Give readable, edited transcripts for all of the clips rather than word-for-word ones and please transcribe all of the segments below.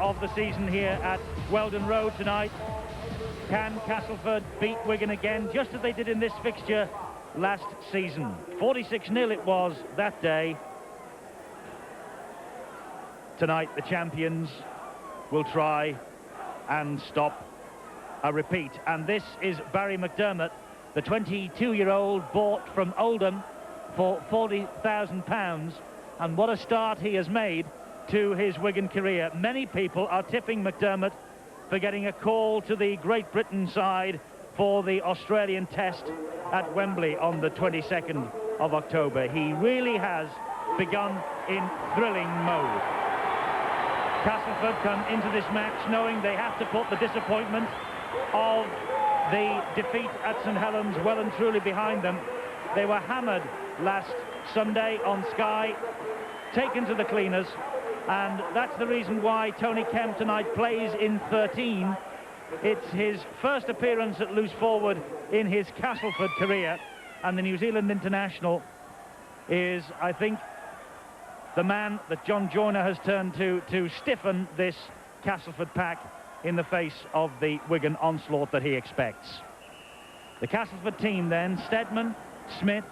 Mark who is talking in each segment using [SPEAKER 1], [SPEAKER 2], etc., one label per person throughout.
[SPEAKER 1] of the season here at Weldon Road tonight. Can Castleford beat Wigan again, just as they did in this fixture last season? 46-0 it was that day. Tonight, the champions will try and stop a repeat. And this is Barry McDermott, the 22-year-old bought from Oldham for £40,000. And what a start he has made to his Wigan career. Many people are tipping McDermott for getting a call to the Great Britain side for the Australian Test at Wembley on the 22nd of October. He really has begun in thrilling mode. Castleford come into this match knowing they have to put the disappointment of the defeat at St Helens well and truly behind them. They were hammered last Sunday on Sky, taken to the cleaners, and that's the reason why Tony Kemp tonight plays in 13. It's his first appearance at loose forward in his Castleford career, and the New Zealand international is, I think, the man that John Joyner has turned to stiffen this Castleford pack in the face of the Wigan onslaught that he expects. The Castleford team then: Steadman, Smith,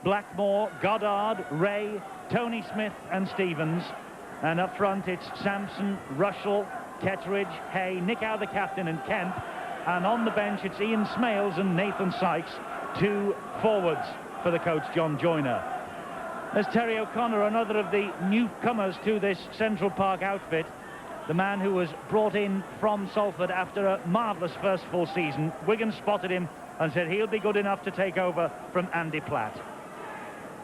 [SPEAKER 1] Blackmore, Goddard, Ray, Tony Smith and Stevens. And up front it's Sampson, Russell, Ketteridge, Hay, Nick Howe the captain and Kemp. And on the bench it's Ian Smales and Nathan Sykes, two forwards for the coach John Joyner. There's Terry O'Connor, another of the newcomers to this Central Park outfit. The man who was brought in from Salford after a marvellous first full season. Wigan spotted him and said he'll be good enough to take over from Andy Platt.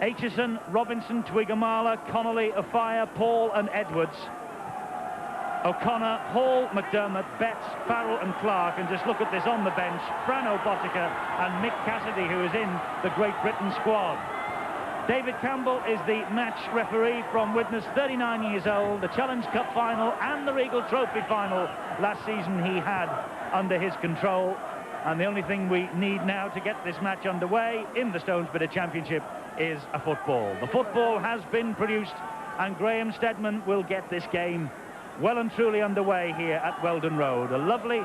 [SPEAKER 1] Aitchison, Robinson, Twiggamala, Connolly, Afire, Paul and Edwards. O'Connor, Hall, McDermott, Betts, Farrell and Clark. And just look at this on the bench: Frano Botica and Mick Cassidy, who is in the Great Britain squad. David Campbell is the match referee from Widnes, 39 years old. The Challenge Cup final and the Regal Trophy final last season he had under his control. And the only thing we need now to get this match underway in the Stonesbitter Championship is a football. The football has been produced, and Graham Steadman will get this game well and truly underway here at Weldon Road. A lovely,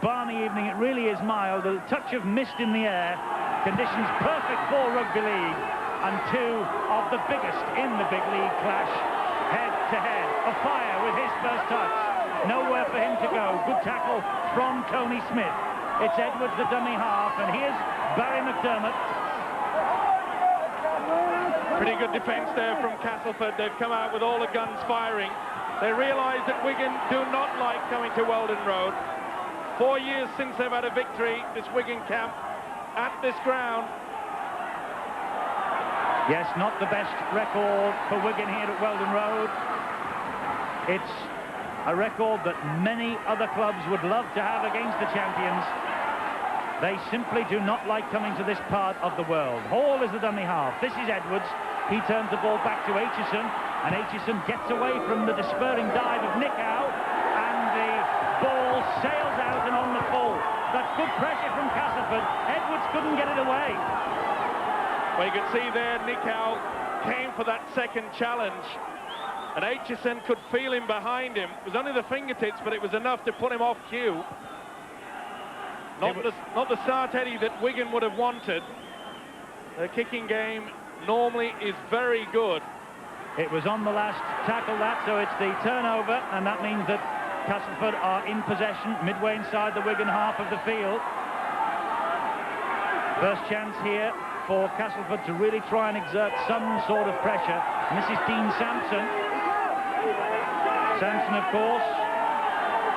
[SPEAKER 1] balmy evening. It really is mild. A touch of mist in the air. Conditions perfect for rugby league. And two of the biggest in the big league clash head-to-head. Afire with his first touch. Nowhere for him to go. Good tackle from Tony Smith. It's Edwards, the dummy half, and here's Barry McDermott.
[SPEAKER 2] Pretty good defence there from Castleford. They've come out with all the guns firing. They realise that Wigan do not like coming to Weldon Road. 4 years since they've had a victory, this Wigan camp, at this ground.
[SPEAKER 1] Yes, not the best record for Wigan here at Weldon Road. It's a record that many other clubs would love to have against the champions. They simply do not like coming to this part of the world. Hall is the dummy half. This is Edwards. He turns the ball back to Aitchison, and Aitchison gets away from the despairing dive of Nick Howe, and the ball sails out and on the full. That's good pressure from Castleford. Edwards couldn't get it away.
[SPEAKER 2] Well, you can see there Nick Howe came for that second challenge, and Aitchison could feel him behind him. It was only the fingertips, but it was enough to put him off cue. Not the start, Eddie, that Wigan would have wanted. The kicking game normally is very good.
[SPEAKER 1] It was on the last tackle, that, so it's the turnover, and that means that Castleford are in possession midway inside the Wigan half of the field. First chance here for Castleford to really try and exert some sort of pressure. And this is Dean Sampson. Sampson, of course,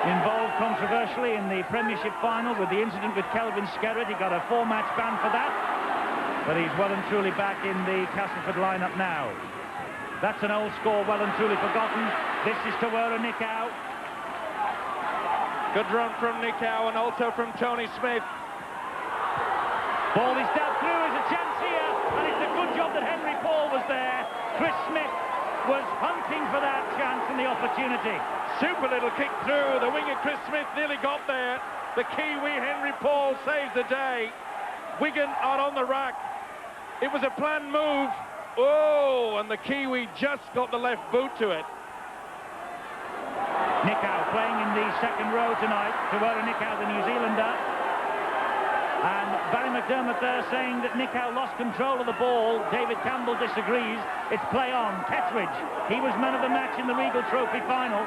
[SPEAKER 1] involved controversially in the Premiership final with the incident with Kelvin Skerritt. He got a 4-match ban for that, but he's well and truly back in the Castleford lineup now. That's an old score, well and truly forgotten. This is Tawera Nick Howe.
[SPEAKER 2] Good run from Nick Howe and also from Tony Smith.
[SPEAKER 1] Ball is dabbed through. There's a chance here, and it's a good job that Henry Paul was there. Chris Smith was hunting for that chance and the opportunity.
[SPEAKER 2] Super little kick through. The winger Chris Smith nearly got there. The Kiwi Henry Paul saves the day. Wigan are on the rack. It was a planned move. Oh, and the Kiwi just got the left boot to it.
[SPEAKER 1] Nickau playing in the second row tonight. Tawera Nickau, the New Zealander. And Barry McDermott there saying that Nickau lost control of the ball. David Campbell disagrees. It's play on. Kettridge, he was man of the match in the Regal Trophy final.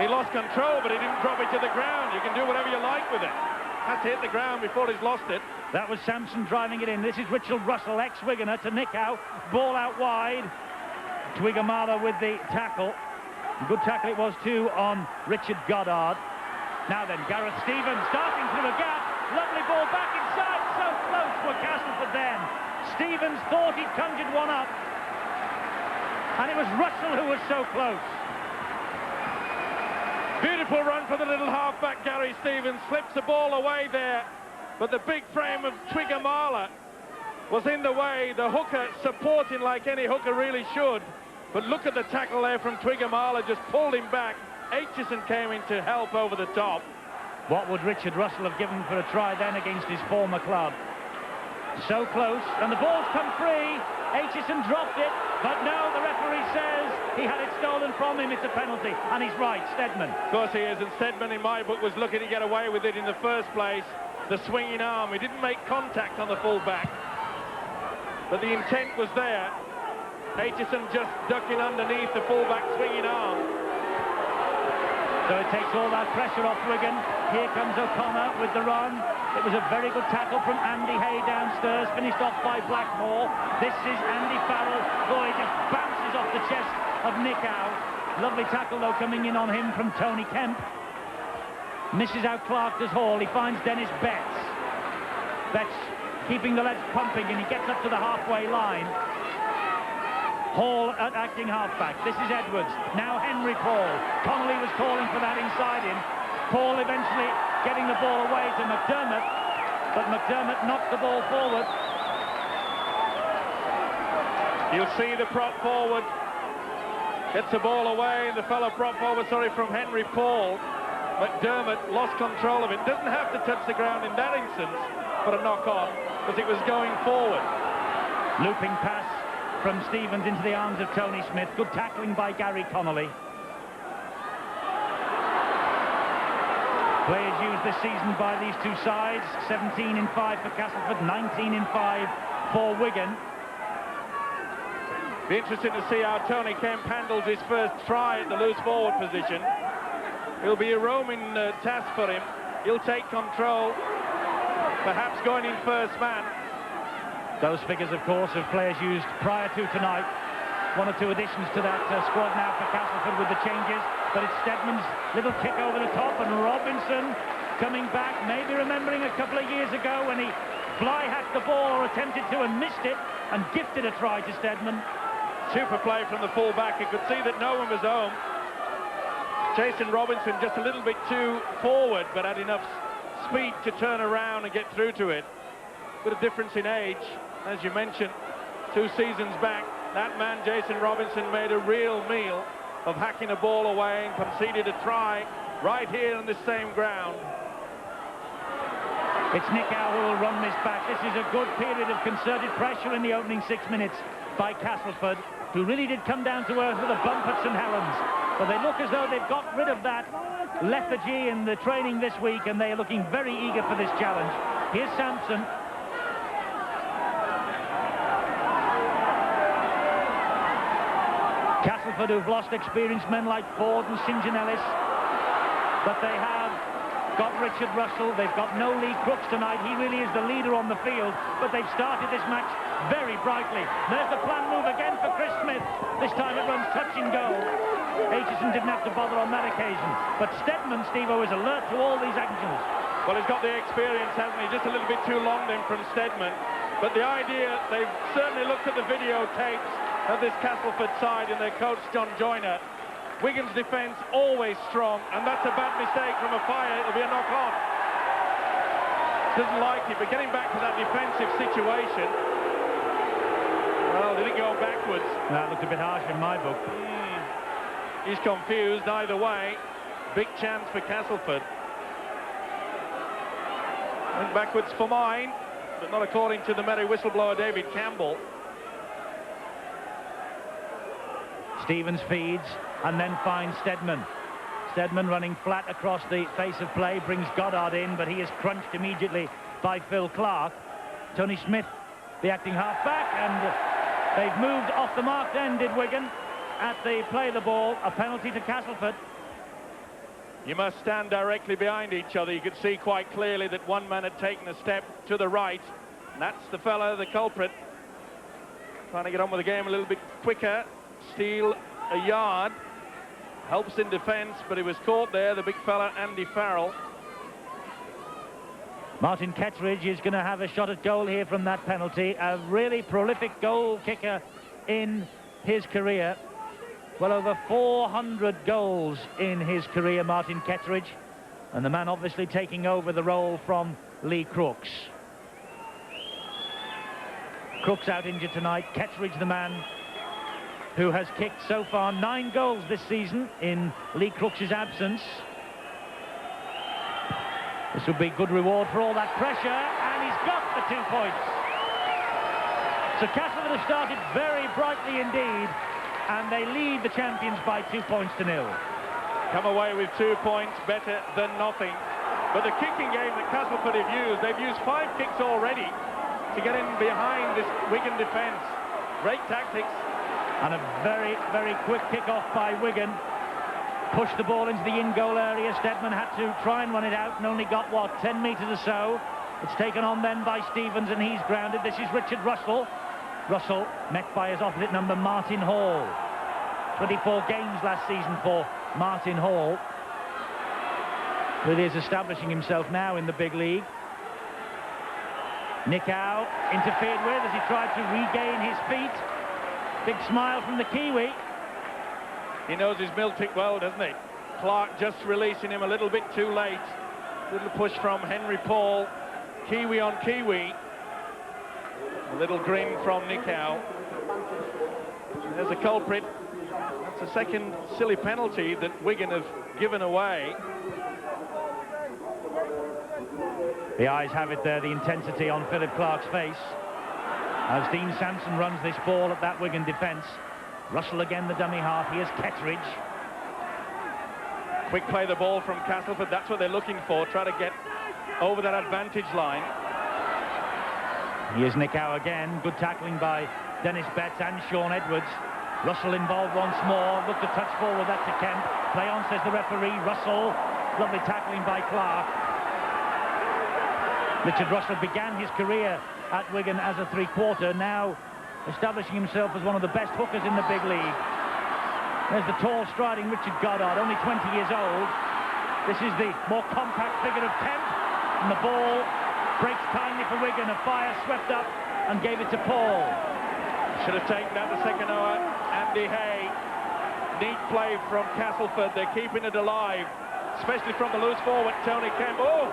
[SPEAKER 2] He lost control, but he didn't drop it to the ground. You can do whatever you like with it. Has to hit the ground before he's lost it.
[SPEAKER 1] That was Sampson driving it in. This is Richard Russell, ex-Wiganer, to Nickau. Ball out wide. Twiggamala with the tackle. Good tackle it was too on Richard Goddard. Now then, Gareth Stevens starting through a gap. Lovely ball back inside. So close for Castleford then. Stevens thought he'd conjured one up. And it was Russell who was so close.
[SPEAKER 2] Beautiful run for the little halfback, Gary Stevens. Slips the ball away there. But the big frame of Twiggamala was in the way. The hooker supporting like any hooker really should. But look at the tackle there from Twiggamala. Just pulled him back. Aitchison came in to help over the top.
[SPEAKER 1] What would Richard Russell have given for a try then against his former club? So close, and the ball's come free. Aitchison dropped it, but no, the referee says he had it stolen from him. It's a penalty, and he's right, Steadman.
[SPEAKER 2] Of course he is, and Steadman in my book was looking to get away with it in the first place. The swinging arm, he didn't make contact on the full-back, but the intent was there. Aitchison just ducking underneath the full-back swinging arm.
[SPEAKER 1] So it takes all that pressure off Wigan. Here comes O'Connor with the run. It was a very good tackle from Andy Hay downstairs, finished off by Blackmore. This is Andy Farrell. Boy, just bounces off the chest of Nickau. Lovely tackle, though, coming in on him from Tony Kemp. Misses out Clark does Hall. He finds Dennis Betts. Betts keeping the legs pumping, and he gets up to the halfway line. Hall at acting halfback. This is Edwards. Now Henry Paul. Connolly was calling for that inside him. Paul eventually getting the ball away to McDermott, but McDermott knocked the ball forward.
[SPEAKER 2] You'll see the prop forward gets the ball away, and the fellow prop forward, from Henry Paul. McDermott lost control of it. Doesn't have to touch the ground in that instance for a knock on, because it was going forward.
[SPEAKER 1] Looping pass from Stevens into the arms of Tony Smith. Good tackling by Gary Connolly. Players used this season by these two sides. 17 in 5 for Castleford, 19 in 5 for Wigan.
[SPEAKER 2] Be interesting to see how Tony Kemp handles his first try at the loose forward position. It'll be a roaming task for him. He'll take control, perhaps going in first man.
[SPEAKER 1] Those figures, of course, of players used prior to tonight. One or two additions to that squad now for Castleford with the changes. But it's Steadman's little kick over the top, and Robinson coming back, maybe remembering a couple of years ago when he fly-hacked the ball, or attempted to and missed it, and gifted a try to Steadman.
[SPEAKER 2] Super play from the full-back. You could see that no one was home. Jason Robinson just a little bit too forward, but had enough speed to turn around and get through to it. Bit of difference in age, as you mentioned, 2 seasons back. That man, Jason Robinson, made a real meal of hacking a ball away and conceded a try right here on this same ground.
[SPEAKER 1] It's Nickau who will run this back. This is a good period of concerted pressure in the opening 6 minutes by Castleford, who really did come down to earth with a bump at St Helens. But they look as though they've got rid of that lethargy in the training this week, and they are looking very eager for this challenge. Here's Sampson. Castleford, who've lost experienced men like Ford and St John Ellis, but they have got Richard Russell. They've got no Lee Crooks tonight. He really is the leader on the field, but they've started this match very brightly. There's the plan move again for Chris Smith. This time it runs touch and go. Aitchison didn't have to bother on that occasion, but Steadman, Steve-O, is alert to all these actions.
[SPEAKER 2] Well, he's got the experience, hasn't he? Just a little bit too long then from Steadman. But the idea, they've certainly looked at the videotapes of this Castleford side and their coach, John Joyner. Wigan's defence always strong, and that's a bad mistake from a fire. It'll be a knock-on. Doesn't like it, but getting back to that defensive situation. Well, did it go backwards?
[SPEAKER 1] That looked a bit harsh in my book.
[SPEAKER 2] He's confused either way. Big chance for Castleford. Went backwards for mine, but not according to the merry whistleblower David Campbell.
[SPEAKER 1] Stevens feeds and then finds Steadman. Steadman running flat across the face of play, brings Goddard in, but he is crunched immediately by Phil Clark. Tony Smith, the acting half-back, and they've moved off the mark then, did Wigan, at the play of the ball. A penalty to Castleford.
[SPEAKER 2] You must stand directly behind each other. You could see quite clearly that one man had taken a step to the right, and that's the fella, the culprit, trying to get on with the game a little bit quicker. Steal a yard, helps in defence, but he was caught there, the big fella Andy Farrell.
[SPEAKER 1] Martin Kettridge is going to have a shot at goal here from that penalty. A really prolific goal kicker in his career. Well over 400 goals in his career, Martin Kettridge. And the man obviously taking over the role from Lee Crooks. Crooks out injured tonight. Kettridge, the man who has kicked so far 9 goals this season in Lee Crooks' absence. This would be good reward for all that pressure, and he's got the 2 points. So Castleford have started very brightly indeed, and they lead the champions by 2 points to 0.
[SPEAKER 2] Come away with 2 points, better than nothing. But the kicking game that Castleford have used, they've used 5 kicks already to get in behind this Wigan defence. Great tactics.
[SPEAKER 1] And a very, very quick kick-off by Wigan. Pushed the ball into the in-goal area. Steadman had to try and run it out and only got, what, 10 metres or so. It's taken on then by Stevens, and he's grounded. This is Richard Russell. Russell met by his opposite number, Martin Hall. 24 games last season for Martin Hall. Really is establishing himself now in the big league. Nick Howe interfered with as he tried to regain his feet. Big smile from the Kiwi.
[SPEAKER 2] He knows his mill tick well, doesn't he? Clark just releasing him a little bit too late. Little push from Henry Paul. Kiwi on Kiwi. A little grin from Nick Howe. There's a culprit. That's a second silly penalty that Wigan have given away.
[SPEAKER 1] The eyes have it there, the intensity on Philip Clark's face. As Dean Sampson runs this ball at that Wigan defence. Russell again, the dummy half. Here's Kettridge.
[SPEAKER 2] Quick play the ball from Castleford. That's what they're looking for. Try to get over that advantage line.
[SPEAKER 1] Here's Nick Howe again. Good tackling by Dennis Betts and Sean Edwards. Russell involved once more. Looked to touch forward that to Kemp. Play on, says the referee. Russell. Lovely tackling by Clark. Richard Russell began his career at Wigan as a three-quarter, now establishing himself as one of the best hookers in the big league. There's the tall, striding Richard Goddard, only 20 years old. This is the more compact figure of Kemp, and the ball breaks kindly for Wigan. A fire swept up and gave it to Paul.
[SPEAKER 2] Should have taken that the second hour. Andy Hay. Neat play from Castleford. They're keeping it alive, especially from the loose forward, Tony Kemp. Oh!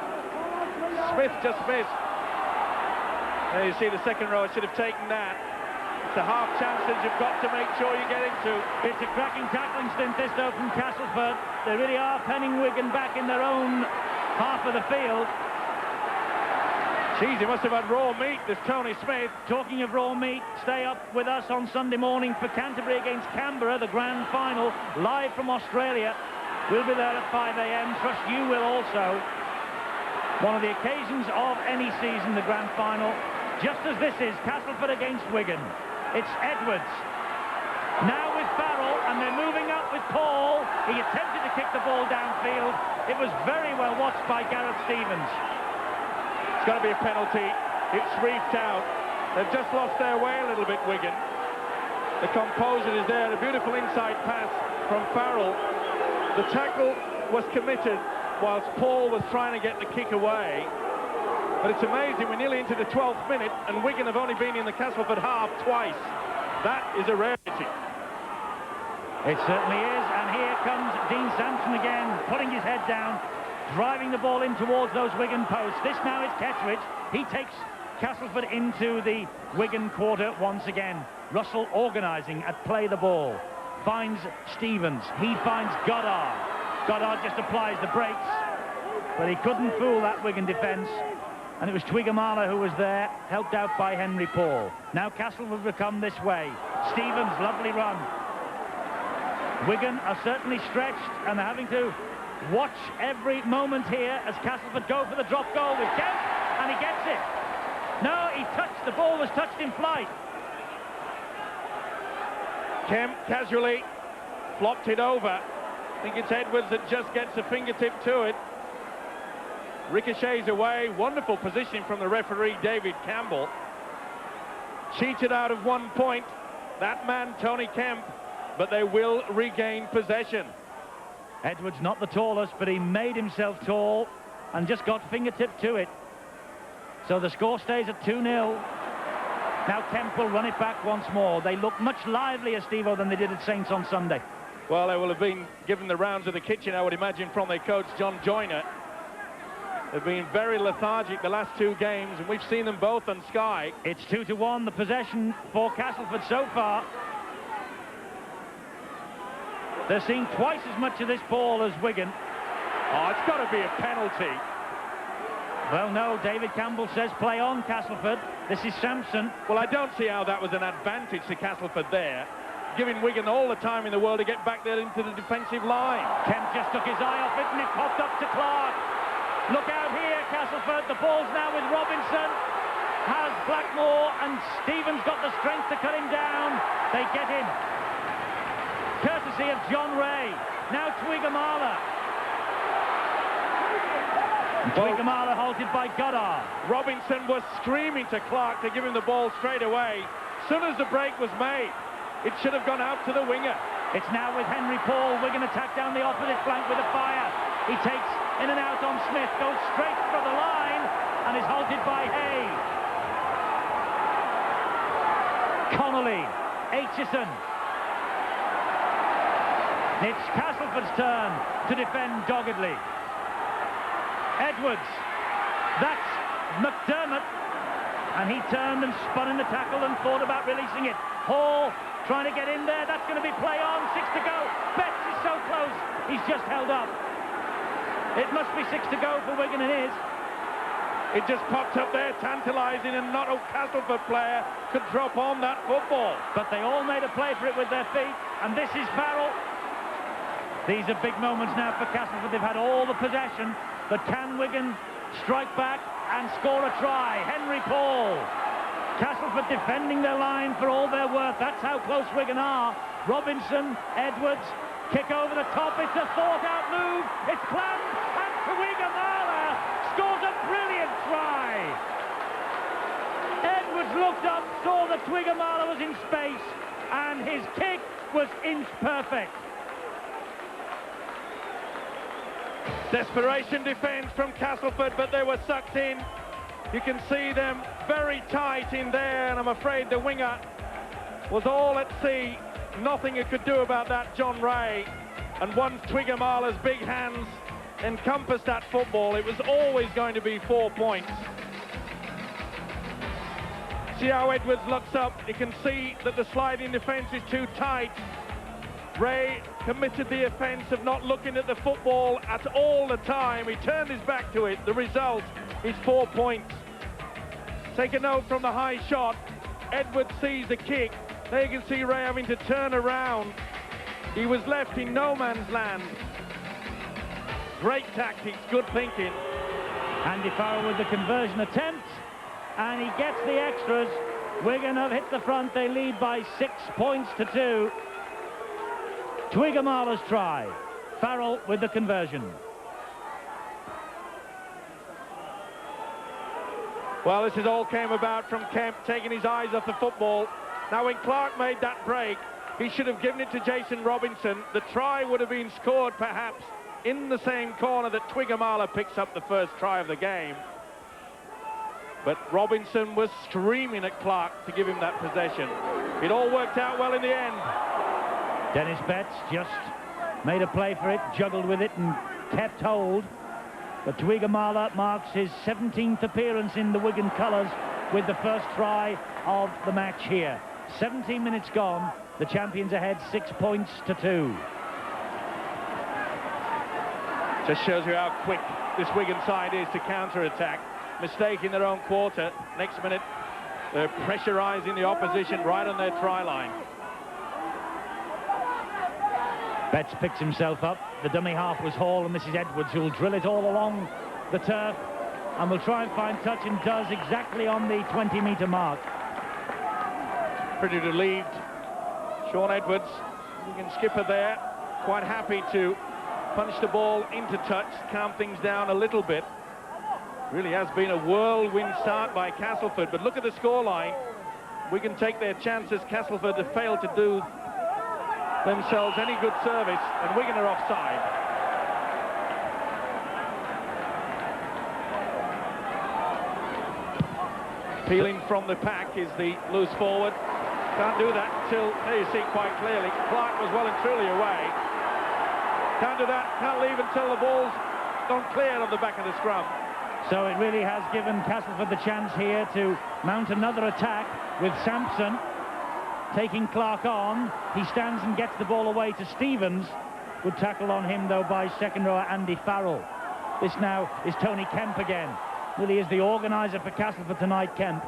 [SPEAKER 2] Smith just missed. There you see the second row. Should have taken that. It's a half chances you've got to make sure you get into.
[SPEAKER 1] It's a cracking tackling stint this though from Castleford. They really are penning Wigan back in their own half of the field.
[SPEAKER 2] Jeez, he must have had raw meat, this Tony Smith.
[SPEAKER 1] Talking of raw meat, stay up with us on Sunday morning for Canterbury against Canberra, the grand final, live from Australia. We'll be there at 5 a.m. Trust you will also. One of the occasions of any season, the grand final, just as this is, Castleford against Wigan. It's Edwards. Now with Farrell, and they're moving up with Paul. He attempted to kick the ball downfield. It was very well watched by Gareth Stevens.
[SPEAKER 2] It's got to be a penalty. It's reefed out. They've just lost their way a little bit, Wigan. The composure is there. A beautiful inside pass from Farrell. The tackle was committed whilst Paul was trying to get the kick away. But it's amazing, we're nearly into the 12th minute and Wigan have only been in the Castleford half twice. That is a rarity.
[SPEAKER 1] It certainly is, and here comes Dean Sampson again, putting his head down, driving the ball in towards those Wigan posts. This now is Kettridge. He takes Castleford into the Wigan quarter once again. Russell organising at play the ball. Finds Stevens. He finds Goddard. Goddard just applies the brakes, but he couldn't fool that Wigan defence. And it was Twigamala who was there, helped out by Henry Paul. Now Castleford will come this way. Stevens, lovely run. Wigan are certainly stretched, and they're having to Watch every moment here as Castleford go for the drop goal with Kemp, and he gets it. No, he touched, the ball was touched in flight.
[SPEAKER 2] Kemp casually flopped it over. I think it's Edwards that just gets a fingertip to it. Ricochets away. Wonderful positioning from the referee, David Campbell. Cheated out of 1 point, that man, Tony Kemp, but they will regain possession.
[SPEAKER 1] Edwards not the tallest, but he made himself tall and just got fingertip to it. So the score stays at 2-0. Now Kemp will run it back once more. They look much livelier, Steve-O, than they did at Saints on Sunday.
[SPEAKER 2] Well, they will have been given the rounds of the kitchen, I would imagine, from their coach, John Joyner. They've been very lethargic the last 2 games, and we've seen them both on Sky.
[SPEAKER 1] It's 2-1, the possession for Castleford so far. They're seeing twice as much of this ball as Wigan.
[SPEAKER 2] Oh, it's got to be a penalty.
[SPEAKER 1] Well, no, David Campbell says play on, Castleford. This is Sampson.
[SPEAKER 2] Well, I don't see how that was an advantage to Castleford there, giving Wigan all the time in the world to get back there into the defensive line.
[SPEAKER 1] Kemp just took his eye off it, and it popped up to Clark. Look out here, Castleford. The ball's now with Robinson. Has Blackmore, and Stevens got the strength to cut him down. They get him. Courtesy of John Ray. Now Twigamala. Twigamala halted by Goddard.
[SPEAKER 2] Robinson was screaming to Clark to give him the ball straight away. As soon as the break was made, it should have gone out to the winger.
[SPEAKER 1] It's now with Henry Paul. Wigan attack down the opposite flank with a fire. He takes in and out on Smith, goes straight for the line, and is halted by Hay. Connolly, Aitchison. It's Castleford's turn to defend doggedly. Edwards, that's McDermott, and he turned and spun in the tackle and thought about releasing it. Hall trying to get in there, that's going to be play on, 6 to go. Betts is so close, he's just held up. It must be 6 to go for Wigan, it is.
[SPEAKER 2] It just popped up there, tantalising, and not a Castleford player could drop on that football.
[SPEAKER 1] But they all made a play for it with their feet, and this is Farrell. These are big moments now for Castleford. They've had all the possession, but can Wigan strike back and score a try? Henry Paul. Castleford defending their line for all their worth. That's how close Wigan are. Robinson, Edwards, kick over the top. It's a thought-out move. It's planned, and Twigamala scores a brilliant try. Edwards looked up, saw that Twigamala was in space, and his kick was inch perfect.
[SPEAKER 2] Desperation defence from Castleford, but they were sucked in. You can see them very tight in there, and I'm afraid the winger was all at sea. Nothing he could do about that, John Ray. And once Twigamala's big hands encompassed that football, it was always going to be 4 points. See how Edwards looks up. You can see that the sliding defence is too tight. Ray committed the offence of not looking at the football at all the time. He turned his back to it. The result is 4 points. Take a note from the high shot. Edwards sees the kick. There you can see Ray having to turn around. He was left in no man's land. Great tactics, good thinking.
[SPEAKER 1] Andy Farrell with the conversion attempt, and he gets the extras. Wigan have hit the front. They lead by 6 points to 2. Twigamala's try. Farrell with the conversion.
[SPEAKER 2] Well, this has all came about from Kemp taking his eyes off the football. Now, when Clark made that break, he should have given it to Jason Robinson. The try would have been scored, perhaps, in the same corner that Twigamala picks up the first try of the game. But Robinson was screaming at Clark to give him that possession. It all worked out well in the end.
[SPEAKER 1] Dennis Betts just made a play for it, juggled with it and kept hold. But Twigamala marks his 17th appearance in the Wigan colours with the first try of the match here. 17 minutes gone, the champions ahead 6 points to 2.
[SPEAKER 2] Just shows you how quick this Wigan side is to counter-attack. Mistake in their own quarter. Next minute, they're pressurising the opposition right on their try line.
[SPEAKER 1] Betts picks himself up. The dummy half was Hall, and this is Edwards, who will drill it all along the turf and will try and find touch, and does exactly on the 20-metre mark.
[SPEAKER 2] Pretty relieved. Sean Edwards, Wigan skipper there, quite happy to punch the ball into touch, calm things down a little bit. Really has been a whirlwind start by Castleford, but look at the scoreline. Wigan take their chances. Castleford have failed to do themselves any good service, and Wigan are offside. Peeling from the pack is the loose forward. Can't do that until, there you see quite clearly, Clark was well and truly away. Can't do that, can't leave until the ball's gone clear of the back of the scrum.
[SPEAKER 1] So it really has given Castleford the chance here to mount another attack with Sampson taking Clark on. He stands and gets the ball away to Stevens. Good tackle on him, though, by second rower Andy Farrell. This now is Tony Kemp again. Really is the organiser for Castleford tonight, Kemp.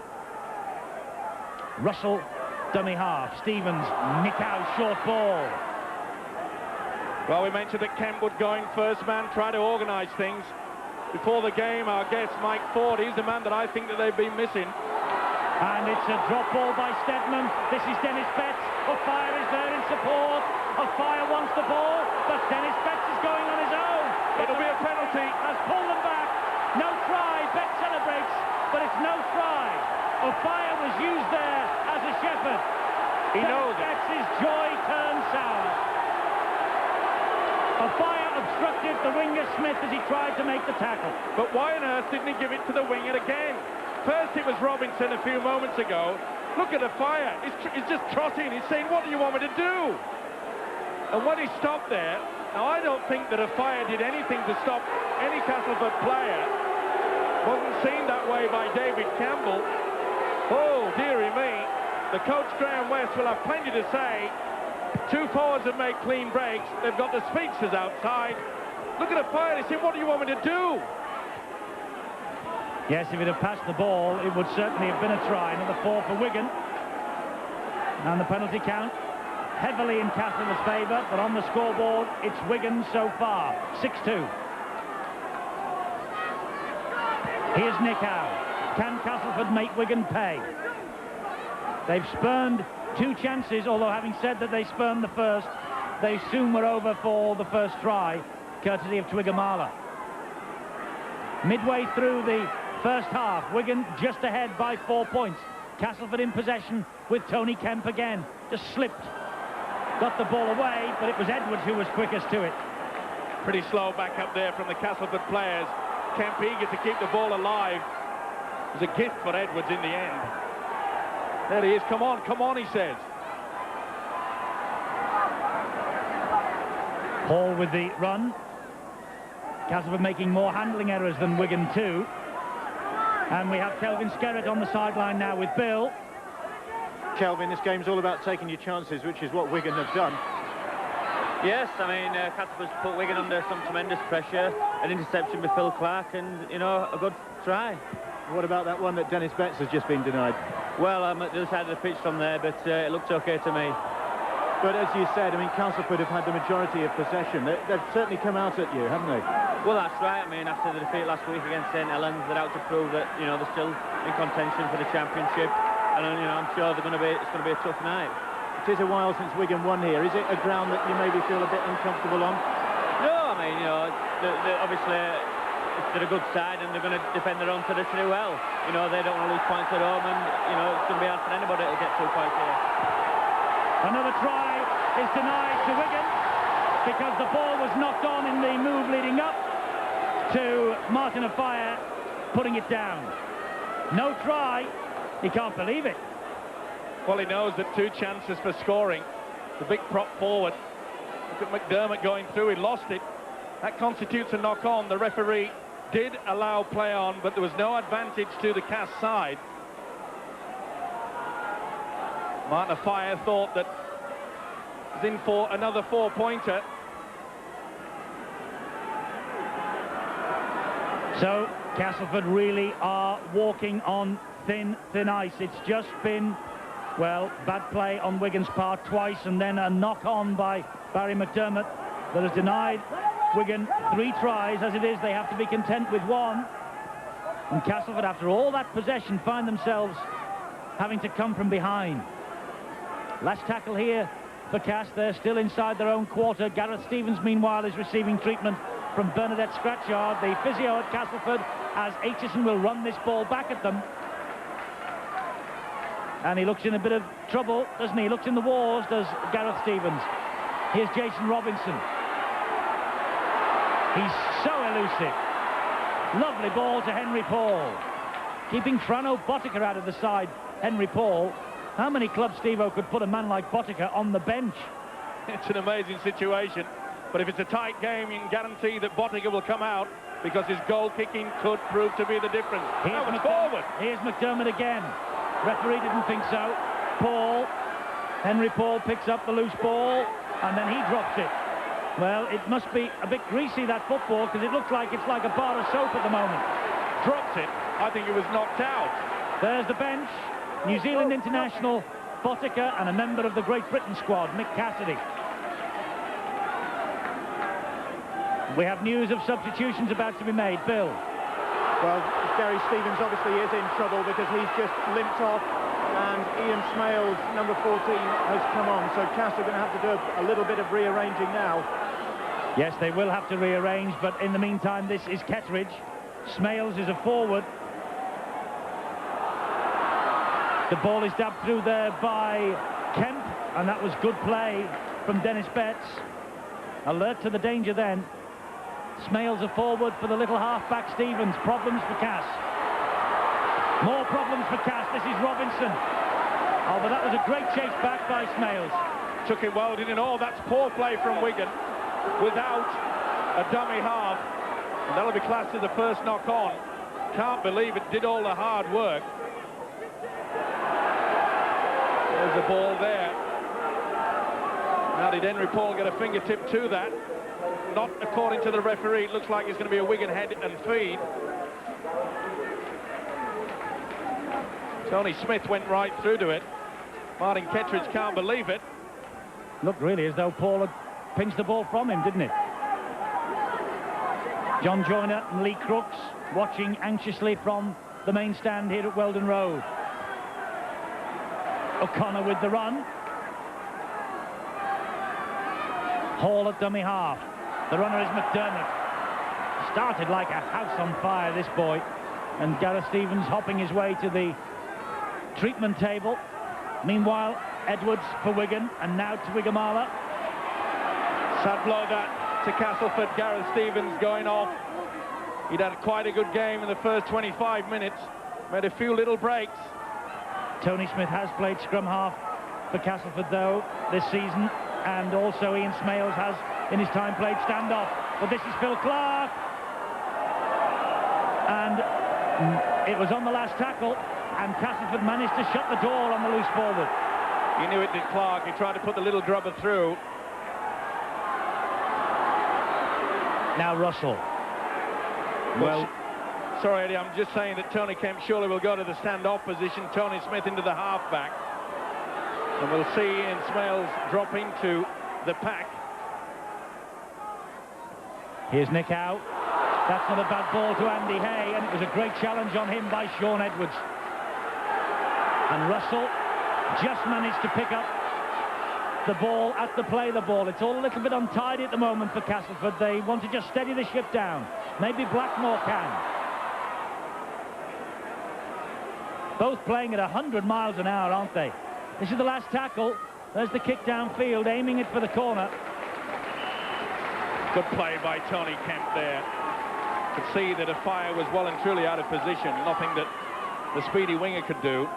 [SPEAKER 1] Russell, dummy half. Stevens, nick out, short ball.
[SPEAKER 2] Well, we mentioned that Kemp would go in first man, try to organise things. Before the game, our guest, Mike Ford, he's the man that I think that they've been missing.
[SPEAKER 1] And it's a drop ball by Stedman. This is Dennis Betts. O'Fire is there in support. O'Fire wants the ball, but Dennis Betts is going on his own.
[SPEAKER 2] It'll be a penalty.
[SPEAKER 1] Has pulled them back. No try. Betts celebrates, but it's no try. O'Fire was used there as a shepherd.
[SPEAKER 2] He knows it.
[SPEAKER 1] Betts' joy turned sour. O'Fire obstructed the winger Smith as he tried to make the tackle.
[SPEAKER 2] But why on earth didn't he give it to the winger again? First it was Robinson a few moments ago. Look at O'Fire. He's just trotting. He's saying, what do you want me to do? And when he stopped there, now I don't think that O'Fire did anything to stop any Castleford player. Wasn't seen that way by David Campbell. Oh, dearie me. The coach, Graham West, will have plenty to say. Two forwards have made clean breaks. They've got the speedsters outside. Look at O'Fire. He said, what do you want me to do?
[SPEAKER 1] Yes, if it had passed the ball, it would certainly have been a try. Another 4 for Wigan. And the penalty count heavily in Castle's favour, but on the scoreboard, it's Wigan so far. 6-2. Here's Nick Howe. Can Castleford make Wigan pay? They've spurned 2 chances, although having said that they spurned the first, they soon were over for the first try, courtesy of Twiggamala. Midway through the first half, Wigan just ahead by 4 points. Castleford in possession with Tony Kemp again. Just slipped. Got the ball away, but it was Edwards who was quickest to it.
[SPEAKER 2] Pretty slow back up there from the Castleford players. Kemp eager to keep the ball alive. It was a gift for Edwards in the end. There he is. Come on, he says.
[SPEAKER 1] Hall with the run. Castleford making more handling errors than Wigan too. And we have Kelvin Skerritt on the sideline now with Bill.
[SPEAKER 3] Kelvin, this game's all about taking your chances, which is what Wigan have done.
[SPEAKER 4] Yes, I mean, Castleford's put Wigan under some tremendous pressure. An interception with Phil Clark and, you know, a good try.
[SPEAKER 3] What about that one that Dennis Betts has just been denied?
[SPEAKER 4] Well, I'm at the other side of the pitch from there, but it looked OK to me.
[SPEAKER 3] But as you said, I mean, Castleford have had the majority of possession. They've certainly come out at you, haven't they?
[SPEAKER 4] Well, that's right. I mean, after the defeat last week against St Helens, they're out to prove that, you know, they're still in contention for the championship. And, you know, I'm sure it's going to be a tough night.
[SPEAKER 3] It is a while since Wigan won here. Is it a ground that you maybe feel a bit uncomfortable on?
[SPEAKER 4] No, I mean, you know, obviously they're a good side and they're going to defend their own territory well. You know, they don't want to lose points at home, and, you know, it's going to be hard for anybody to get 2 points here.
[SPEAKER 1] Another try is denied to Wigan because the ball was knocked on in the move leading up to Martin O'Fire putting it down. No try. He can't believe it.
[SPEAKER 2] Well, he knows that 2 chances for scoring. The big prop forward. Look at McDermott going through. He lost it. That constitutes a knock-on. The referee did allow play on, but there was no advantage to the Cast side. Martin O'Fire thought that he's in for another 4-pointer.
[SPEAKER 1] So Castleford really are walking on thin ice. It's just been Well, bad play on Wigan's part twice, and then a knock-on by Barry McDermott that has denied Wigan 3 tries. As it is, they have to be content with 1. And Castleford, after all that possession, find themselves having to come from behind. Last tackle here for Cass. They're still inside their own quarter. Gareth Stevens, meanwhile, is receiving treatment from Bernadette Scratchard, the physio at Castleford, as Aitchison will run this ball back at them. And he looks in a bit of trouble, doesn't he? He looks in the wars, does Gareth Stevens. Here's Jason Robinson. He's so elusive. Lovely ball to Henry Paul. Keeping Frano Botica out of the side, Henry Paul. How many clubs, Steve-O, could put a man like Botica on the bench?
[SPEAKER 2] It's an amazing situation. But if it's a tight game, you can guarantee that Botica will come out, because his goal kicking could prove to be the difference. Here's forward.
[SPEAKER 1] Here's McDermott again. Referee didn't think so. Paul. Henry Paul picks up the loose ball, and then he drops it. Well, it must be a bit greasy, that football, because it looks like it's like a bar of soap at the moment.
[SPEAKER 2] Drops it. I think it was knocked out.
[SPEAKER 1] There's the bench. New Zealand international Botica and a member of the Great Britain squad, Mick Cassidy. We have news of substitutions about to be made. Bill.
[SPEAKER 3] Well, Gary Stevens obviously is in trouble because he's just limped off, and Ian Smales, number 14, has come on. So Cass are going to have to do a little bit of rearranging now.
[SPEAKER 1] Yes, they will have to rearrange, but in the meantime, this is Kettridge. Smales is a forward. The ball is dabbed through there by Kemp, and that was good play from Dennis Betts. Alert to the danger then. Smales a forward for the little half-back Stevens. Problems for Cass. More problems for Cass. This is Robinson. Oh, but that was a great chase back by Smales.
[SPEAKER 2] Took it well, didn't all. That's poor play from Wigan without a dummy half. And that'll be classed as the first knock-on. Can't believe it did all the hard work. There's the ball there. Now, did Henry Paul get a fingertip to that? Not according to the referee. It looks like it's going to be a Wigan head and feed. Tony Smith went right through to it. Martin Kettridge can't believe it.
[SPEAKER 1] Looked really as though Paul had pinched the ball from him, didn't it? John Joyner and Lee Crooks watching anxiously from the main stand here at Weldon Road. O'Connor with the run. Hall at dummy half. The runner is McDermott. Started like a house on fire, this boy. And Gareth Stevens hopping his way to the treatment table. Meanwhile, Edwards for Wigan, and now to Wigamala.
[SPEAKER 2] Sad blow that to Castleford. Gareth Stevens going off. He'd had quite a good game in the first 25 minutes. Made a few little breaks.
[SPEAKER 1] Tony Smith has played scrum half for Castleford, though, this season. And also Ian Smales has, in his time, played standoff. But this is Phil Clark. And it was on the last tackle, and Castleford managed to shut the door on the loose forward.
[SPEAKER 2] He knew it did, Clark. He tried to put the little grubber through.
[SPEAKER 1] Now Russell. Well,
[SPEAKER 2] sorry, Eddie, I'm just saying that Tony Kemp surely will go to the standoff position. Tony Smith into the halfback. And we'll see Ian Smales drop into the pack.
[SPEAKER 1] Here's Nick Howe. That's not a bad ball to Andy Hay, and it was a great challenge on him by Sean Edwards. And Russell just managed to pick up the ball at the play the ball. It's all a little bit untidy at the moment for Castleford. They want to just steady the ship down. Maybe Blackmore can. Both playing at 100 miles an hour, aren't they? This is the last tackle. There's the kick downfield, aiming it for the corner.
[SPEAKER 2] Good play by Tony Kemp there. Could see that Afire was well and truly out of position. Nothing that the speedy winger could do.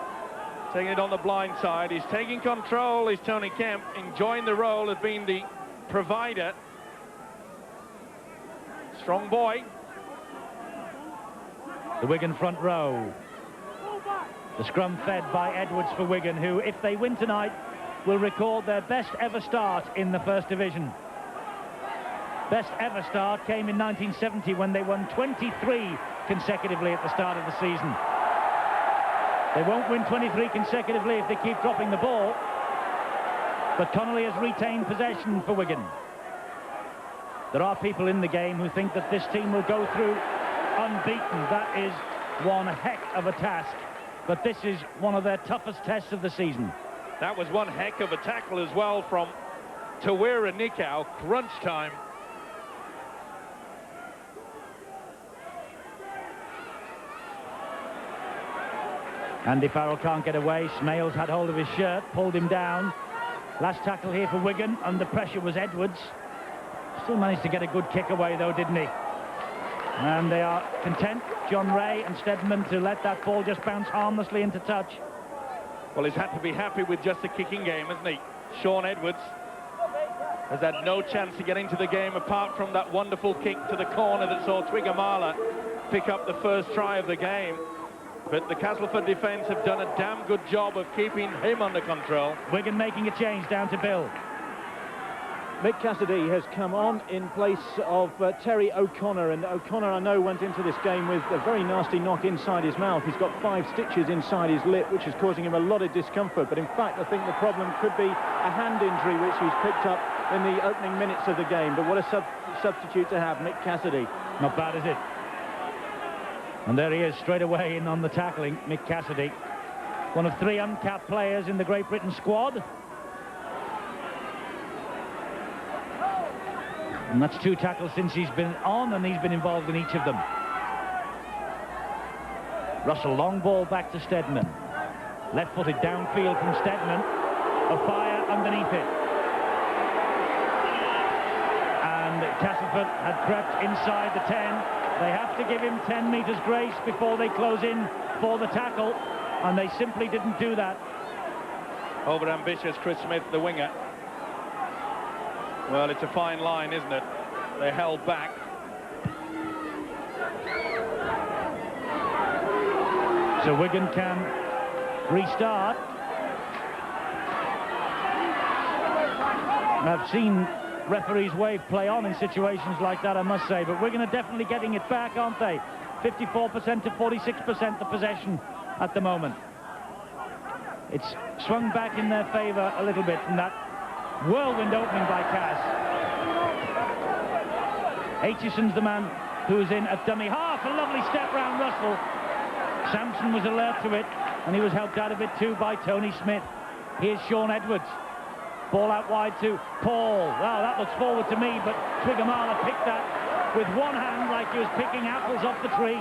[SPEAKER 2] Taking it on the blind side. He's taking control, is Tony Kemp, enjoying the role of being the provider. Strong boy.
[SPEAKER 1] The Wigan front row. The scrum fed by Edwards for Wigan, who, if they win tonight, will record their best ever start in the First Division. Best ever start came in 1970 when they won 23 consecutively at the start of the season. They won't win 23 consecutively if they keep dropping the ball. But Connolly has retained possession for Wigan. There are people in the game who think that this team will go through unbeaten. That is one heck of a task. But this is one of their toughest tests of the season.
[SPEAKER 2] That was one heck of a tackle as well from Tawira Nikau. Crunch time.
[SPEAKER 1] Andy Farrell can't get away. Smales had hold of his shirt, pulled him down. Last tackle here for Wigan. Under pressure was Edwards. Still managed to get a good kick away though, didn't he? And they are content, John Ray and Stedman, to let that ball just bounce harmlessly into touch.
[SPEAKER 2] Well, he's had to be happy with just the kicking game, hasn't he? Sean Edwards has had no chance to get into the game apart from that wonderful kick to the corner that saw Twigamala pick up the first try of the game. But the Castleford defence have done a damn good job of keeping him under control.
[SPEAKER 1] Wigan making a change down to Bill.
[SPEAKER 3] Mick Cassidy has come on in place of Terry O'Connor, and O'Connor, I know, went into this game with a very nasty knock inside his mouth. He's got 5 stitches inside his lip, which is causing him a lot of discomfort. But in fact, I think the problem could be a hand injury, which he's picked up in the opening minutes of the game. But what a substitute to have, Mick Cassidy.
[SPEAKER 1] Not bad, is it? And there he is straight away in on the tackling, Mick Cassidy. One of 3 uncapped players in the Great Britain squad. And that's 2 tackles since he's been on, and he's been involved in each of them. Russell, long ball back to Stedman. Left-footed downfield from Stedman. A fire underneath it. And Castleford had crept inside the 10. They have to give him 10 metres grace before they close in for the tackle, and they simply didn't do that.
[SPEAKER 2] Over-ambitious Chris Smith, the winger. Well, it's a fine line, isn't it? They held back.
[SPEAKER 1] So Wigan can restart. I've seen referees wave play on in situations like that, I must say, but Wigan are definitely getting it back, aren't they? 54% to 46% the possession at the moment. It's swung back in their favour a little bit from that whirlwind opening by Cass. Aitchison's the man who's in at dummy half. A lovely step round Russell. Sampson was alert to it, and he was helped out of it too by Tony Smith. Here's Sean Edwards. Ball out wide to Paul. Wow, that looks forward to me, but Twigamala picked that with one hand like he was picking apples off the tree.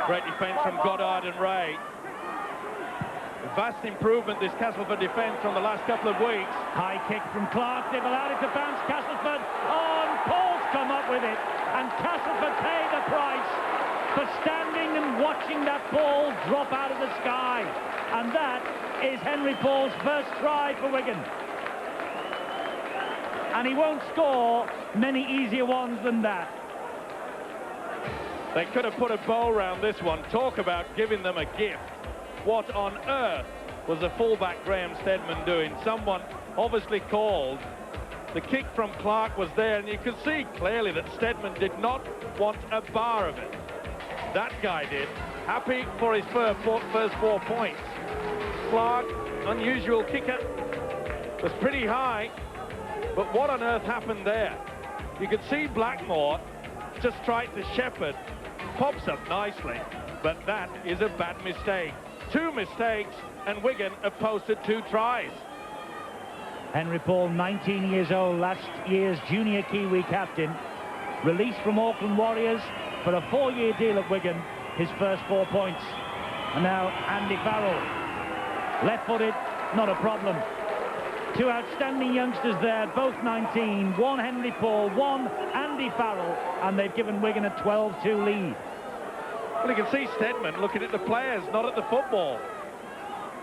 [SPEAKER 2] Great defence from Goddard and Ray. Vast improvement, this Castleford defence, from the last couple of weeks.
[SPEAKER 1] High kick from Clark. They've allowed it to bounce. Castleford. Oh, and Paul's come up with it. And Castleford pay the price for standing and watching that ball drop out of the sky. And that is Henry Paul's first try for Wigan. And he won't score many easier ones than that.
[SPEAKER 2] They could have put a bow around this one. Talk about giving them a gift. What on earth was the fullback Graham Stedman doing? Someone obviously called. The kick from Clark was there, and you could see clearly that Stedman did not want a bar of it. That guy did. Happy for his first 4 points. Clark, unusual kicker, was pretty high, but what on earth happened there? You could see Blackmore just tried to shepherd. Pops up nicely, but that is a bad mistake. 2 mistakes, and Wigan have posted 2 tries.
[SPEAKER 1] Henry Paul, 19 years old, last year's junior Kiwi captain, released from Auckland Warriors for a 4-year deal at Wigan, his first 4 points. And now Andy Farrell, left-footed, not a problem. 2 outstanding youngsters there, both 19, 1 Henry Paul, 1 Andy Farrell, and they've given Wigan a 12-2 lead.
[SPEAKER 2] Well, you can see Stedman looking at the players, not at the football.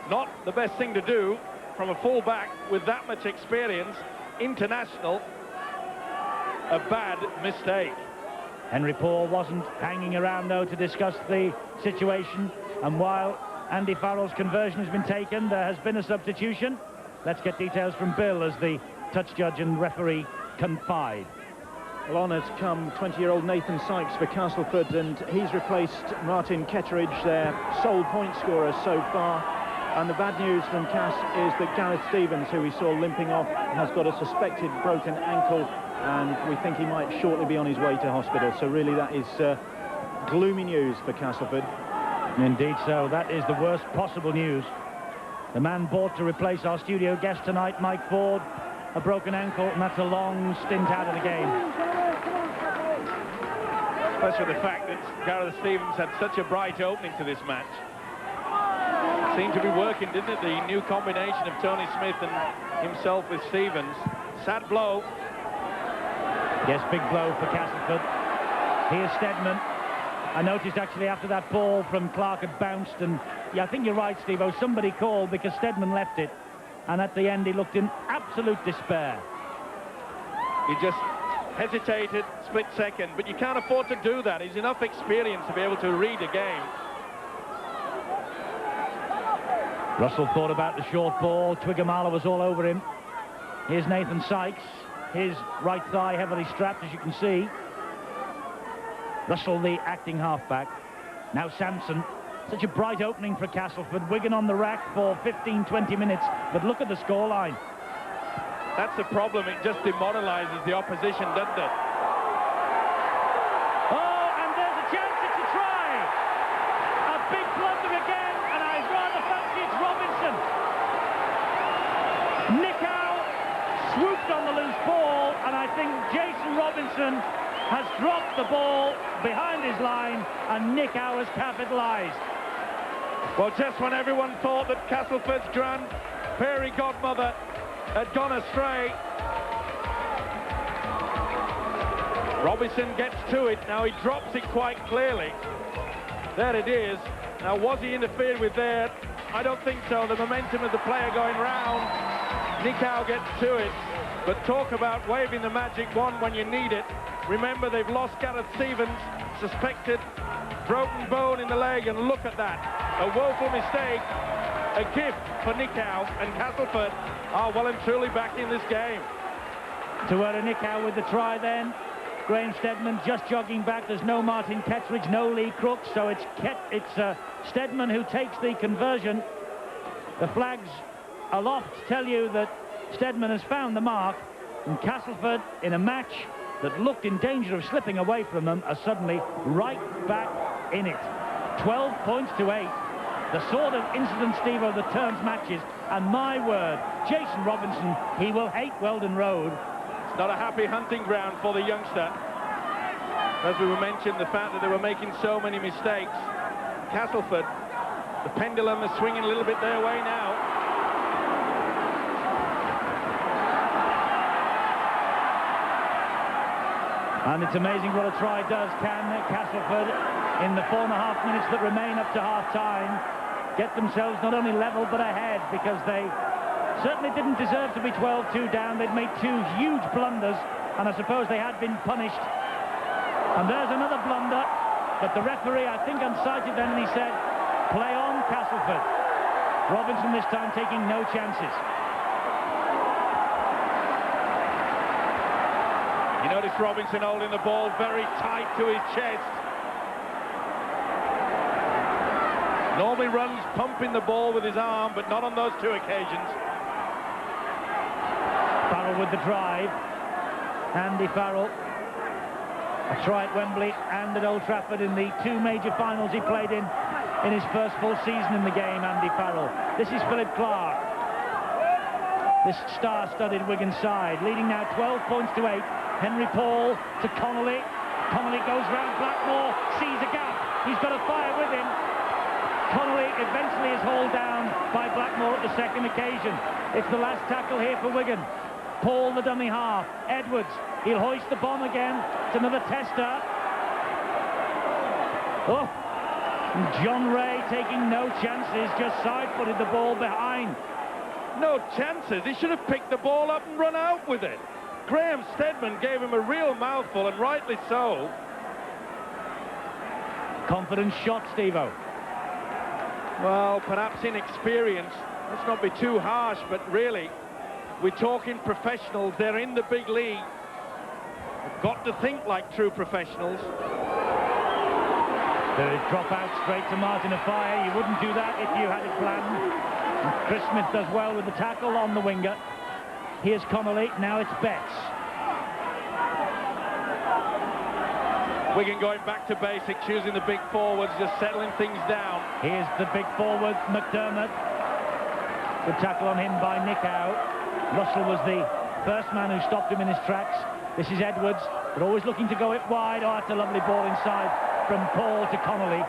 [SPEAKER 2] Not the best thing to do from a full-back with that much experience, international. A bad mistake.
[SPEAKER 1] Henry Paul wasn't hanging around, though, to discuss the situation. And while Andy Farrell's conversion has been taken, there has been a substitution. Let's get details from Bill as the touch judge and referee confide.
[SPEAKER 3] Well, on has come 20-year-old Nathan Sykes for Castleford, and he's replaced Martin Ketteridge, their sole point scorer so far. And the bad news from Cass is that Gareth Stevens, who we saw limping off, has got a suspected broken ankle, and we think he might shortly be on his way to hospital. So really that is gloomy news for Castleford.
[SPEAKER 1] Indeed so. That is the worst possible news. The man bought to replace our studio guest tonight, Mike Ford, a broken ankle, and that's a long stint out of the game.
[SPEAKER 2] Especially the fact that Gareth Stevens had such a bright opening to this match. Seemed to be working, didn't it? The new combination of Tony Smith and himself with Stevens. Sad blow.
[SPEAKER 1] Yes, big blow for Castleford. Here's Steadman. I noticed actually after that ball from Clark had bounced, and yeah, I think you're right, Steve-O, somebody called because Steadman left it, and at the end he looked in absolute despair.
[SPEAKER 2] He just hesitated, split second, but you can't afford to do that. He's enough experience to be able to read a game.
[SPEAKER 1] Russell thought about the short ball. Twiggamala was all over him. Here's Nathan Sykes. His right thigh heavily strapped, as you can see. Russell, the acting halfback. Now Sampson. Such a bright opening for Castleford. Wigan on the rack for 15-20 minutes. But look at the scoreline.
[SPEAKER 2] That's the problem. It just demoralises the opposition, doesn't it?
[SPEAKER 1] Oh, and there's a chance. It's a try. A big blunder again, and I rather fancy it's Robinson. Nickow swooped on the loose ball, and I think Jason Robinson has dropped the ball behind his line, and Nickow has capitalised.
[SPEAKER 2] Well, just when everyone thought that Castleford's grand fairy godmother had gone astray, Robinson gets to it. Now he drops it quite clearly. There it is. Now, was he interfered with there? I don't think so. The momentum of the player going round. Nickow gets to it. But talk about waving the magic wand when you need it. Remember, they've lost Gareth Stevens, suspected broken bone in the leg, and look at that. A woeful mistake, a gift for Nickow, and Castleford are well and truly back in this game.
[SPEAKER 1] Tuera Nickow with the try then. Graham Steadman just jogging back. There's no Martin Ketteridge, no Lee Crooks, so it's Steadman who takes the conversion. The flags aloft tell you that Steadman has found the mark, and Castleford, in a match that looked in danger of slipping away from them, are suddenly right back in it. 12 points to 8. The sort of incident, Steve-O, that turns matches, and my word, Jason Robinson, he will hate Weldon Road.
[SPEAKER 2] It's not a happy hunting ground for the youngster. As we mentioned, the fact that they were making so many mistakes. Castleford, the pendulum is swinging a little bit their way now.
[SPEAKER 1] And it's amazing what a try does. Can Castleford, in the 4.5 minutes that remain up to half-time, get themselves not only level but ahead, because they certainly didn't deserve to be 12-2 down. They'd made 2 huge blunders, and I suppose they had been punished. And there's another blunder, but the referee, I think, unsighted then, and he said, play on, Castleford. Robinson this time taking no chances.
[SPEAKER 2] You notice Robinson holding the ball very tight to his chest. Normally runs pumping the ball with his arm, but not on those 2 occasions.
[SPEAKER 1] Farrell with the drive. Andy Farrell. A try at Wembley and at Old Trafford in the 2 major finals he played in his first full season in the game, Andy Farrell. This is Philip Clark. This star-studded Wigan side, leading now 12 points to 8. Henry Paul to Connolly. Connolly goes round Blackmore, sees a gap. He's got a fire with him. Connolly eventually is hauled down by Blackmore at the second occasion. It's the last tackle here for Wigan. Paul, the dummy half. Edwards, he'll hoist the bomb again. It's another tester. Oh, and John Ray taking no chances, just side-footed the ball behind.
[SPEAKER 2] No chances. He should have picked the ball up and run out with it. Graham Steadman gave him a real mouthful, and rightly so.
[SPEAKER 1] Confident shot, Steve-O.
[SPEAKER 2] Well, perhaps inexperience. Let's not be too harsh, but really, we're talking professionals. They're in the big league. got to think like true professionals.
[SPEAKER 1] There is drop out straight to Martin Afire. You wouldn't do that if you had it planned. And Chris Smith does well with the tackle on the winger. Here's Connolly, now it's Betts.
[SPEAKER 2] Wigan going back to basics, using the big forwards, just settling things down.
[SPEAKER 1] Here's the big forward, McDermott. Good tackle on him by Nickow. Russell was the first man who stopped him in his tracks. This is Edwards, but always looking to go it wide. Oh, that's a lovely ball inside from Paul to Connolly.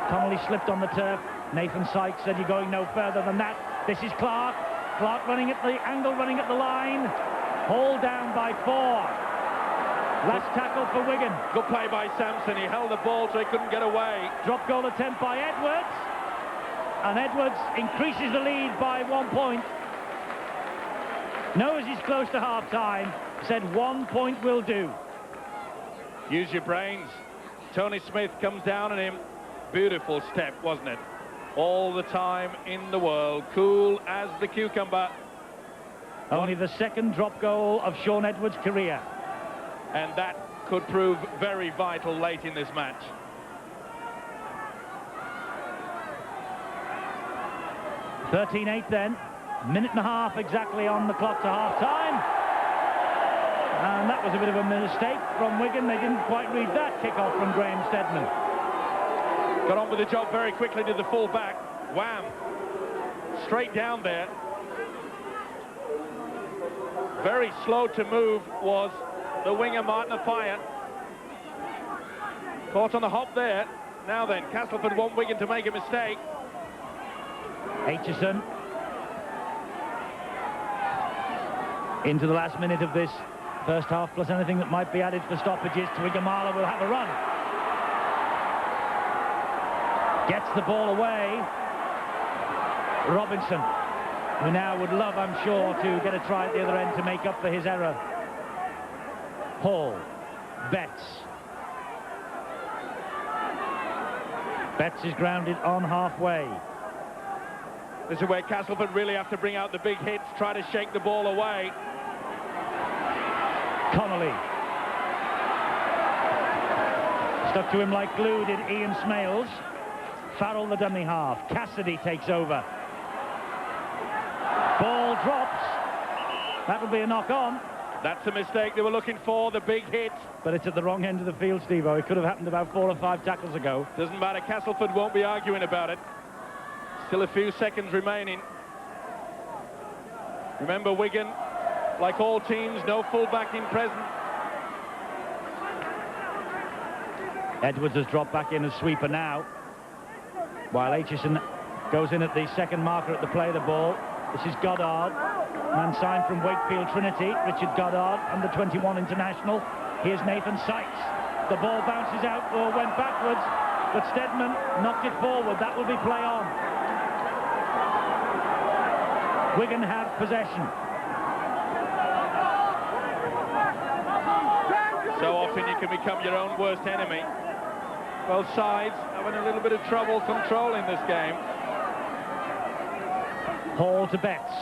[SPEAKER 1] Connolly slipped on the turf. Nathan Sykes said, you're going no further than that. This is Clark. Clark running at the angle, running at the line. Hauled down by 4. Last tackle for Wigan.
[SPEAKER 2] Good play by Sampson. He held the ball so he couldn't get away.
[SPEAKER 1] Drop goal attempt by Edwards. And Edwards increases the lead by 1 point. Knows he's close to half-time. Said 1 point will do.
[SPEAKER 2] Use your brains. Tony Smith comes down on him. Beautiful step, wasn't it? All the time in the world. Cool as the cucumber.
[SPEAKER 1] Only the second drop goal of Shaun Edwards' career.
[SPEAKER 2] And that could prove very vital late in this match.
[SPEAKER 1] .13-8 then. Minute and a half exactly on the clock to half-time. And that was a bit of a mistake from Wigan. They didn't quite read that kick-off from Graham Steadman.
[SPEAKER 2] Got on with the job very quickly to the full-back. Wham! Straight down there. Very slow to move was the winger Martin Afire. Caught on the hop there. Now then, Castleford want Wigan to make a mistake.
[SPEAKER 1] Aitchison. Into the last minute of this first half, plus anything that might be added for stoppages. Twigamala will have a run. Gets the ball away. Robinson, who now would love, I'm sure, to get a try at the other end to make up for his error. Hall. Betts. Betts is grounded on halfway.
[SPEAKER 2] This is where Castleford really have to bring out the big hits, try to shake the ball away.
[SPEAKER 1] Connolly. Stuck to him like glue did Ian Smales. Farrell the dummy half. Cassidy takes over. Ball drops. That'll be a knock on.
[SPEAKER 2] That's a mistake they were looking for, the big hit.
[SPEAKER 1] But it's at the wrong end of the field, Steve-O. It could have happened about 4 or 5 tackles ago.
[SPEAKER 2] Doesn't matter, Castleford won't be arguing about it. Still a few seconds remaining. Remember, Wigan, like all teams, no full-back in present.
[SPEAKER 1] Edwards has dropped back in as sweeper now, while Aitchison goes in at the second marker at the play of the ball. This is Goddard, man signed from Wakefield Trinity, Richard Goddard, under 21 international. Here's Nathan Sykes. The ball bounces out or went backwards, but Steadman knocked it forward. That will be play on. Wigan have possession.
[SPEAKER 2] So often you can become your own worst enemy. Both sides having a little bit of trouble controlling this game.
[SPEAKER 1] Hall to Betts.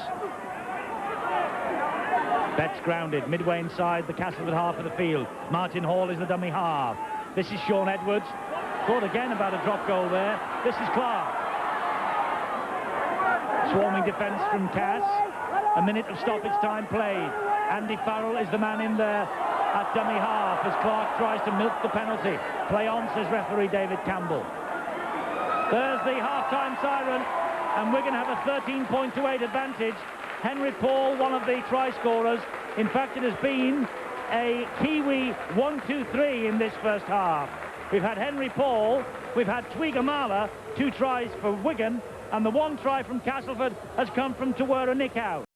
[SPEAKER 1] Betts grounded, midway inside the Castleford half of the field. Martin Hall is the dummy half. This is Shaun Edwards. Thought again about a drop goal there. This is Clark. Swarming defence from Cass. A minute of stoppage time played. Andy Farrell is the man in there at dummy half as Clark tries to milk the penalty. Play on, says referee David Campbell. There's the half-time siren, and Wigan have a 13-point-8 advantage. Henry Paul, one of the try scorers. In fact, it has been a Kiwi 1-2-3 in this first half. We've had Henry Paul, we've had Twigamala, 2 tries for Wigan, and the 1 try from Castleford has come from Tawera Nickow.